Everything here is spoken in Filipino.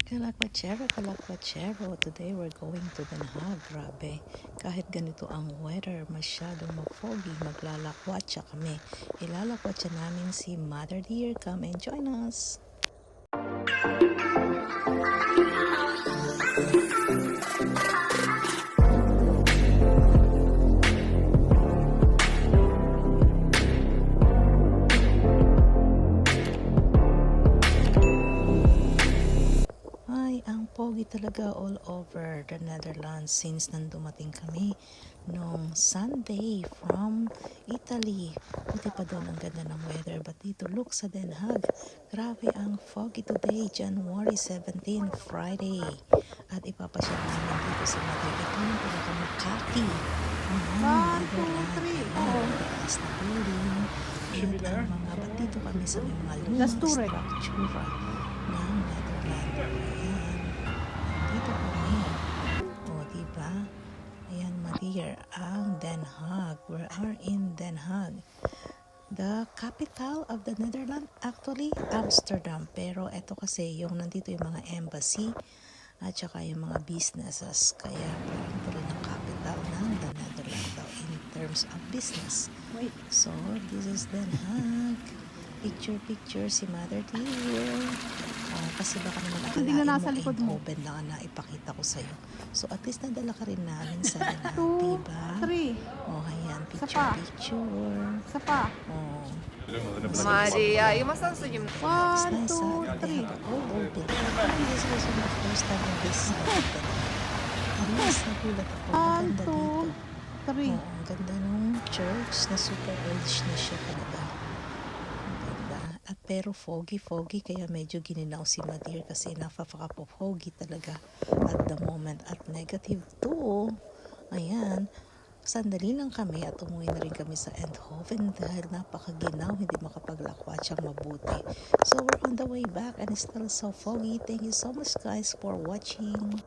Kalakwachero, kalakwachero. Today we're going to Den Haag. Grabe. Kahit ganito ang weather, masyadong mag-foggy, maglalakwatsa kami. Ilalakwatsa namin si Mother Dear. Come and join us. Pogi talaga all over the Netherlands since nandumating kami nung Sunday from Italy. Buti pa doon ang ganda ng weather, but dito look sa Den Haag. Grabe ang foggy today, January 17, Friday. At ipapasyal namin dito sa Mother. Ito yung talaga Makati. One, two, three. Taas na building. At ang mga, but dito kami sa may mga lumang structure ng Netherlands. Dito kami. O, diba? Ayan, Madeira, ang Den Haag. We are in Den Haag. The capital of the Netherlands, actually, Amsterdam. Pero ito kasi, yung nandito yung mga embassy at saka yung mga businesses. Kaya, parang ito rin ang capital ng the Netherlands daw in terms of business. So, this is Den Haag. Picture si Mother Dear. Kasi baka naman akalain mo Eindhoven lang na ipakita ko sa'yo. So at least nadala ka rin namin sa lahat, diba? 3. Oh, ayan, picture. Isa pa. Oh. Maria, yung masang sujim. 1, 2, 3. All open. This was my first time in this side. Mas nagulat ako. Ang ganda dito. 3. Oh, ang ganda nung church na super oldish na siya talaga. At pero foggy kaya medyo gininaw si Madeir kasi napaka-foggy talaga at the moment at -2. Ayan, sandali lang kami at umuwi na rin kami sa Eindhoven dahil napakaginaw, hindi makapaglakwatsyang mabuti. So we're on the way back and it's still so foggy. Thank you so much guys for watching.